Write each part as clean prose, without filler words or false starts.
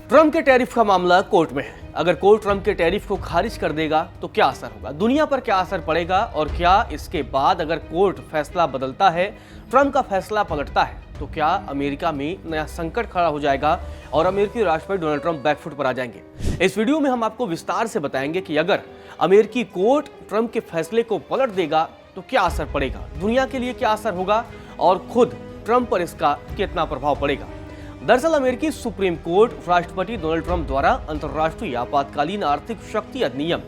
Trump के tariff का मामला कोर्ट में है। अगर कोर्ट ट्रंप के टैरिफ को खारिज कर देगा तो क्या असर होगा, दुनिया पर क्या असर पड़ेगा, और क्या इसके बाद अगर कोर्ट फैसला बदलता है, ट्रंप का फैसला पलटता है, तो क्या अमेरिका में नया संकट खड़ा हो जाएगा और अमेरिकी राष्ट्रपति डोनाल्ड ट्रंप बैकफुट पर आ जाएंगे। इस वीडियो में हम आपको विस्तार से बताएंगे कि अगर अमेरिकी कोर्ट ट्रंप के फैसले को पलट देगा तो क्या असर पड़ेगा, दुनिया के लिए क्या असर होगा और खुद ट्रंप पर इसका कितना प्रभाव पड़ेगा। दरअसल अमेरिकी सुप्रीम कोर्ट राष्ट्रपति डोनाल्ड ट्रंप द्वारा अंतर्राष्ट्रीय आपातकालीन आर्थिक शक्ति अधिनियम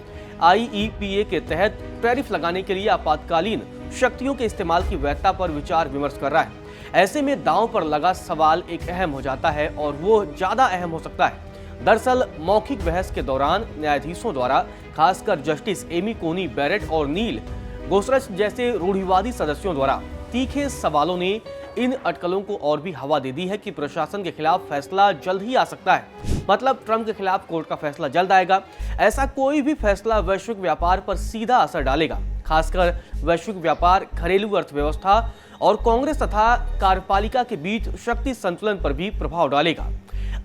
IEPA के तहत टैरिफ लगाने के लिए आपातकालीन शक्तियों के इस्तेमाल की वैधता पर विचार विमर्श कर रहा है। ऐसे में दांव पर लगा सवाल एक अहम हो जाता है और वो ज्यादा अहम हो सकता है। दरअसल मौखिक बहस के दौरान न्यायाधीशों द्वारा खासकर जस्टिस एमी कोनी बैरेट और नील गोसरच जैसे रूढ़िवादी सदस्यों द्वारा तीखे सवालों ने इन अटकलों को और भी हवा दे दी है कि प्रशासन के खिलाफ फैसला जल्द ही आ सकता है। मतलब ट्रंप के खिलाफ कोर्ट का फैसला जल्द आएगा। ऐसा कोई भी फैसला वैश्विक व्यापार पर सीधा असर डालेगा, खासकर वैश्विक व्यापार, घरेलू अर्थव्यवस्था और कांग्रेस तथा कार्यपालिका के बीच शक्ति संतुलन पर भी प्रभाव डालेगा।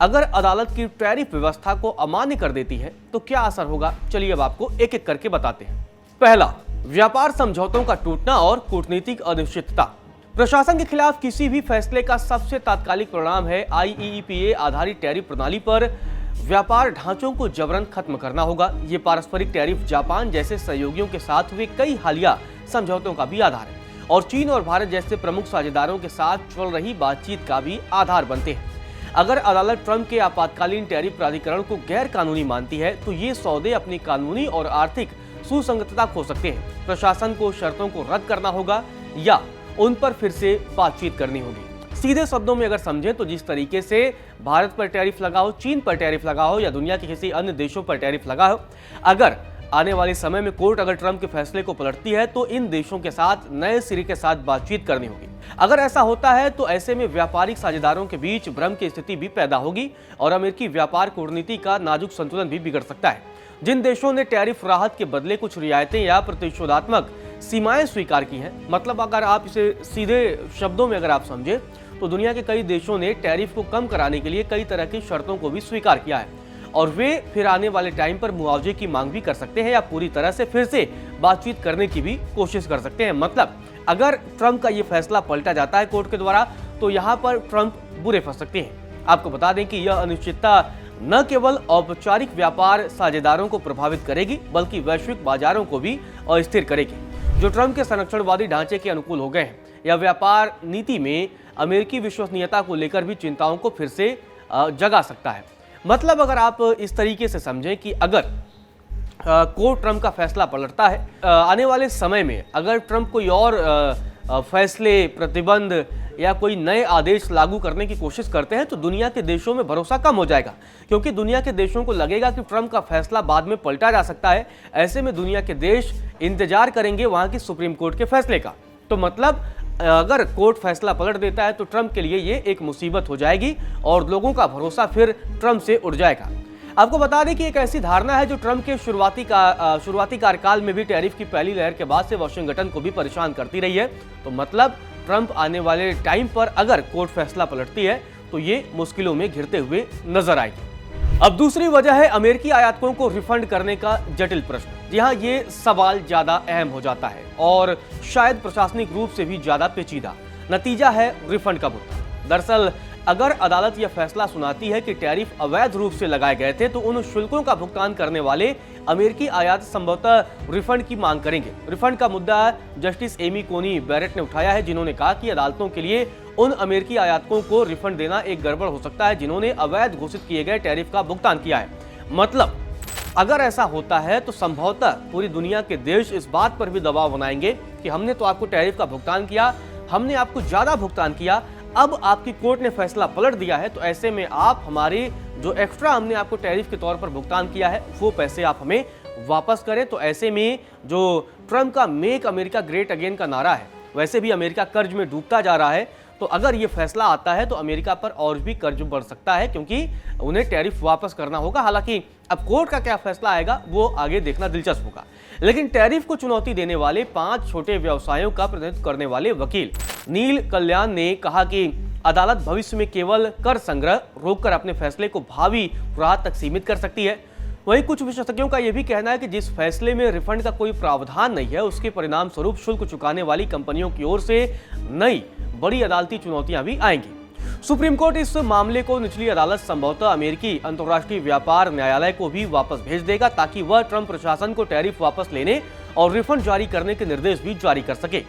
अगर अदालत की टैरिफ व्यवस्था को अमान्य कर देती है तो क्या असर होगा, चलिए अब आपको एक एक करके बताते हैं। पहला, व्यापार समझौतों का टूटना और कूटनीतिक अनिश्चितता। प्रशासन के खिलाफ किसी भी फैसले का सबसे तात्कालिक परिणाम है IEPA आधारित टैरिफ प्रणाली पर व्यापार ढांचों को जबरन खत्म करना होगा। ये पारस्परिक टैरिफ जापान जैसे सहयोगियों के साथ हुए कई हालिया समझौतों का भी आधार है और चीन और भारत जैसे प्रमुख साझेदारों के साथ चल रही बातचीत का भी आधार बनते हैं। अगर अदालत ट्रंप के आपातकालीन टैरिफ प्राधिकरण को गैर कानूनी मानती है तो ये सौदे अपनी कानूनी और आर्थिक सुसंगतता खो सकते हैं। प्रशासन को शर्तों को रद्द करना होगा या उन पर फिर से बातचीत करनी होगी। सीधे शब्दों में अगर समझें तो जिस तरीके से भारत पर टैरिफ लगा हो, चीन पर टैरिफ लगा हो या दुनिया के किसी अन्य देशों पर टैरिफ लगा हो, अगर आने वाले समय में कोर्ट अगर ट्रंप के फैसले को पलटती है तो इन देशों के साथ नए सिरे के साथ बातचीत करनी होगी। अगर ऐसा होता है तो ऐसे में व्यापारिक साझेदारों के बीच भ्रम की स्थिति भी पैदा होगी और अमेरिकी व्यापार कूटनीति का नाजुक संतुलन भी बिगड़ सकता है। जिन देशों ने टैरिफ राहत के बदले कुछ रियायतें या प्रतिशोधात्मक सीमाएं स्वीकार की हैं, मतलब अगर आप इसे सीधे शब्दों में अगर आप समझे तो दुनिया के कई देशों ने टैरिफ को कम कराने के लिए कई तरह की शर्तों को भी स्वीकार किया है और वे फिर आने वाले टाइम पर मुआवजे की मांग भी कर सकते हैं या पूरी तरह से फिर से बातचीत करने की भी कोशिश कर सकते हैं। मतलब अगर ट्रंप का ये फैसला पलटा जाता है कोर्ट के द्वारा तो यहाँ पर ट्रंप बुरे फंस सकते हैं। आपको बता दें कि यह अनिश्चितता न केवल औपचारिक व्यापार साझेदारों को प्रभावित करेगी बल्कि वैश्विक बाजारों को भी अस्थिर करेगी जो ट्रंप के संरक्षणवादी ढांचे के अनुकूल हो गए हैं। यह व्यापार नीति में अमेरिकी विश्वसनीयता को लेकर भी चिंताओं को फिर से जगा सकता है। मतलब अगर आप इस तरीके से समझें कि अगर कोर्ट ट्रंप का फैसला पलटता है, आने वाले समय में अगर ट्रंप कोई और फैसले, प्रतिबंध या कोई नए आदेश लागू करने की कोशिश करते हैं तो दुनिया के देशों में भरोसा कम हो जाएगा, क्योंकि दुनिया के देशों को लगेगा कि ट्रंप का फैसला बाद में पलटा जा सकता है। ऐसे में दुनिया के देश इंतजार करेंगे वहां की सुप्रीम कोर्ट के फैसले का। तो मतलब अगर कोर्ट फैसला पलट देता है तो ट्रंप के लिए ये एक मुसीबत हो जाएगी और लोगों का भरोसा फिर ट्रंप से उड़ जाएगा। आपको बता दें कि एक ऐसी धारणा है जो ट्रंप के शुरुआती कार्यकाल में भी टैरिफ की पहली लहर के बाद से वाशिंगटन को भी परेशान करती रही है। तो मतलब ट्रंप आने वाले टाइम पर अगर कोर्ट फैसला पलटती है तो ये मुश्किलों में घिरते हुए नजर आएगी। अब दूसरी वजह है अमेरिकी आयातकों को रिफंड करने का जटिल प्रश्न। जी हाँ, ये सवाल ज्यादा अहम हो जाता है और शायद प्रशासनिक रूप से भी ज्यादा पेचीदा। नतीजा है रिफंड का मुद्दा। दरअसल अगर अदालत यह फैसला सुनाती है कि टैरिफ अवैध रूप से लगाए गए थे तो उन शुल्कों का भुगतान करने वाले अमेरिकी आयात संभवतः रिफंड की मांग करेंगे। रिफंड का मुद्दा जस्टिस एमी कोनी बैरेट ने उठाया है, जिन्होंने कहा कि अदालतों के लिए उन अमेरिकी आयातकों को रिफंड देना एक गड़बड़ हो सकता है जिन्होंने अवैध घोषित किए गए टैरिफ का भुगतान किया है। मतलब अगर ऐसा होता है तो संभवतः पूरी दुनिया के देश इस बात पर भी दबाव बनाएंगे कि हमने तो आपको टैरिफ का भुगतान किया, हमने आपको ज्यादा भुगतान किया, अब आपकी कोर्ट ने फैसला पलट दिया है तो ऐसे में आप हमारे जो एक्स्ट्रा हमने आपको टैरिफ के तौर पर भुगतान किया है वो पैसे आप हमें वापस करें। तो ऐसे में जो ट्रंप का मेक अमेरिका ग्रेट अगेन का नारा है, वैसे भी अमेरिका कर्ज में डूबता जा रहा है, तो अगर ये फैसला आता है तो अमेरिका पर और भी कर्ज बढ़ सकता है क्योंकि उन्हें टैरिफ वापस करना होगा। हालांकि अब कोर्ट का क्या फैसला आएगा वो आगे देखना दिलचस्प होगा। लेकिन टैरिफ को चुनौती देने वाले 5 छोटे व्यवसायों का प्रतिनिधित्व करने वाले वकील नील कल्याण ने कहा कि अदालत भविष्य में केवल कर संग्रह रोककर अपने फैसले को भावी राहत तक सीमित कर सकती है। वहीं कुछ विशेषज्ञों का यह भी कहना है कि जिस फैसले में रिफंड का कोई प्रावधान नहीं है, उसके परिणाम स्वरूप शुल्क चुकाने वाली कंपनियों की ओर से नई बड़ी अदालती चुनौतियां भी आएंगी। सुप्रीम कोर्ट इस मामले को निचली अदालत संभवतः अमेरिकी अंतर्राष्ट्रीय व्यापार न्यायालय को भी वापस भेज देगा, ताकि वह ट्रंप प्रशासन को टैरिफ वापस लेने और रिफंड जारी करने के निर्देश भी जारी कर सके।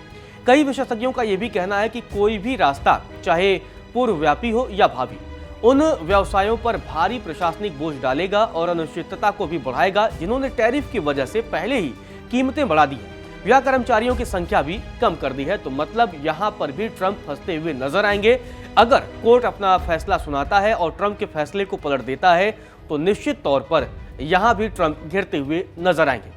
कई विशेषज्ञों का यह भी कहना है कि कोई भी रास्ता, चाहे पूर्वव्यापी हो या भावी, उन व्यवसायों पर भारी प्रशासनिक बोझ डालेगा और अनिश्चितता को भी बढ़ाएगा, जिन्होंने टैरिफ की वजह से पहले ही कीमतें बढ़ा दी है या कर्मचारियों की संख्या भी कम कर दी है। तो मतलब यहां पर भी ट्रंप फंसते हुए नजर आएंगे। अगर कोर्ट अपना फैसला सुनाता है और ट्रंप के फैसले को पलट देता है तो निश्चित तौर पर यहां भी ट्रंप घिरते हुए नजर आएंगे।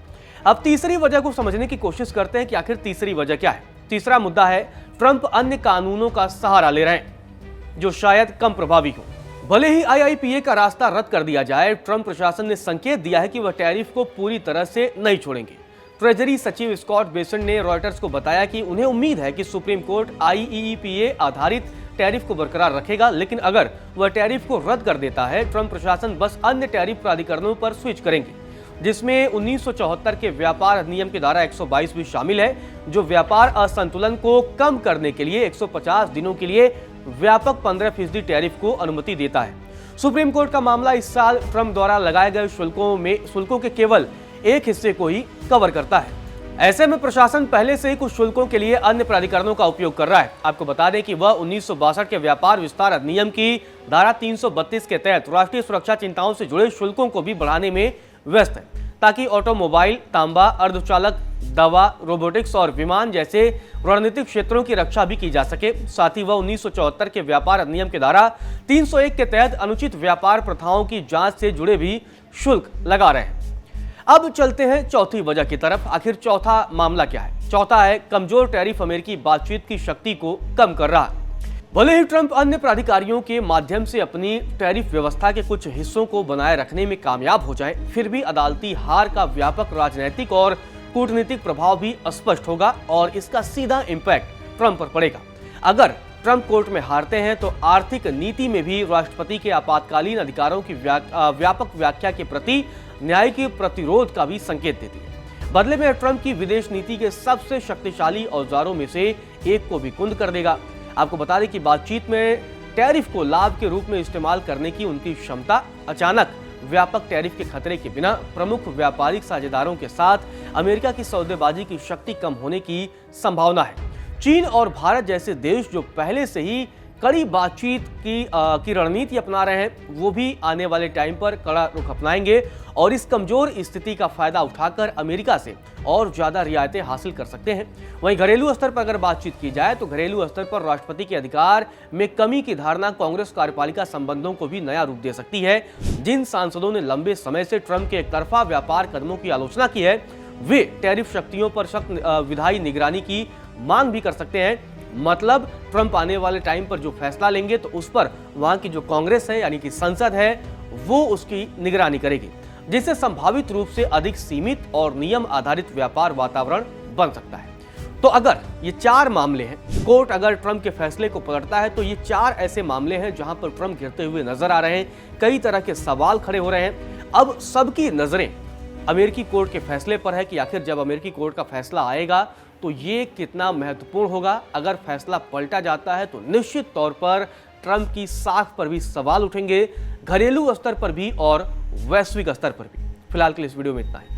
अब तीसरी वजह को समझने की कोशिश करते हैं कि आखिर तीसरी वजह क्या है। तीसरा मुद्दा है ट्रंप अन्य कानूनों का सहारा ले रहे हैं जो शायद कम प्रभावी हो। भले ही IIPA का रास्ता रद्द कर दिया जाए, ट्रंप प्रशासन ने संकेत दिया है कि वह टैरिफ को पूरी तरह से नहीं छोड़ेंगे। ट्रेजरी सचिव स्कॉट बेसेंट ने रॉयटर्स को बताया कि उन्हें उम्मीद है कि सुप्रीम कोर्ट IEEPA आधारित टैरिफ को बरकरार रखेगा, लेकिन अगर वह टैरिफ को रद्द कर देता है, ट्रंप प्रशासन बस अन्य टैरिफ प्राधिकरणों पर स्विच करेंगे, जिसमें 1974 के व्यापार अधिनियम की धारा 122 भी शामिल है, जो व्यापार असंतुलन को कम करने के लिए 150 दिनों के लिए व्यापक 15% टैरिफ को अनुमति देता है। सुप्रीम कोर्ट का मामला इस साल ट्रंप द्वारा लगाए गए शुल्कों के केवल एक हिस्से को ही कवर करता है। ऐसे में प्रशासन पहले से ही कुछ शुल्कों के लिए अन्य प्राधिकरणों का उपयोग कर रहा है। आपको बता दें कि वह 1962 के व्यापार विस्तार अधिनियम की धारा 332 के तहत राष्ट्रीय सुरक्षा चिंताओं से जुड़े शुल्कों को भी बढ़ाने में व्यस्त है, ताकि ऑटोमोबाइल, तांबा, अर्धचालक, दवा, रोबोटिक्स और विमान जैसे रणनीतिक क्षेत्रों की रक्षा भी की जा सके। साथ ही वह 1974 के व्यापार अधिनियम की धारा 301 के तहत अनुचित व्यापार प्रथाओं की जांच से जुड़े भी शुल्क लगा रहे हैं। अब चलते हैं चौथी वजह की तरफ। आखिर चौथा मामला क्या है? चौथा है कमजोर टैरिफ अमेरिकी बातचीत की शक्ति को कम कर रहा है। भले ही ट्रंप अन्य प्राधिकारियों के माध्यम से अपनी टैरिफ व्यवस्था के कुछ हिस्सों को बनाए रखने में कामयाब हो जाए, फिर भी अदालती हार का व्यापक राजनीतिक और कूटनीतिक प्रभाव भी स्पष्ट होगा और इसका सीधा इम्पैक्ट ट्रंप पर पड़ेगा। अगर ट्रंप कोर्ट में हारते हैं तो आर्थिक नीति में भी राष्ट्रपति के आपातकालीन अधिकारों की व्यापक व्याख्या के प्रति न्याय के प्रतिरोध का भी संकेत देती है। बदले में ट्रंप की विदेश नीति के सबसे शक्तिशाली औजारों में से एक को भी कुंद कर देगा। आपको बता दें कि बातचीत में टैरिफ को लाभ के रूप में इस्तेमाल करने की उनकी क्षमता अचानक व्यापक टैरिफ के खतरे के बिना प्रमुख व्यापारिक साझेदारों के साथ अमेरिका की सौदेबाजी की शक्ति कम होने की संभावना है। चीन और भारत जैसे देश जो पहले से ही कड़ी बातचीत की रणनीति अपना रहे हैं, वो भी आने वाले टाइम पर कड़ा रुख अपनाएंगे और इस कमजोर स्थिति का फायदा उठाकर अमेरिका से और ज्यादा रियायतें हासिल कर सकते हैं। वहीं घरेलू स्तर पर अगर बातचीत की जाए तो घरेलू स्तर पर राष्ट्रपति के अधिकार में कमी की धारणा कांग्रेस कार्यपालिका संबंधों को भी नया रूप दे सकती है। जिन सांसदों ने लंबे समय से ट्रंप के एकतरफा व्यापार कदमों की आलोचना की है, वे टैरिफ शक्तियों पर सख्त विधायी निगरानी की मांग भी कर सकते हैं। मतलब ट्रंप आने वाले टाइम पर जो फैसला लेंगे तो उस पर वहां की जो कांग्रेस है यानी कि संसद है वो उसकी निगरानी करेगी, जिससे संभावित रूप से अधिक सीमित और नियम आधारित व्यापार वातावरण बन सकता है। तो अगर ये चार मामले हैं, कोर्ट अगर ट्रंप के फैसले को पलटता है तो ये चार ऐसे मामले हैं जहां पर ट्रंप गिरते हुए नजर आ रहे हैं। कई तरह के सवाल खड़े हो रहे हैं। अब सबकी नजरें अमेरिकी कोर्ट के फैसले पर है कि आखिर जब अमेरिकी कोर्ट का फैसला आएगा तो ये कितना महत्वपूर्ण होगा। अगर फैसला पलटा जाता है तो निश्चित तौर पर ट्रंप की साख पर भी सवाल उठेंगे, घरेलू स्तर पर भी और वैश्विक स्तर पर भी। फिलहाल के लिए इस वीडियो में इतना ही।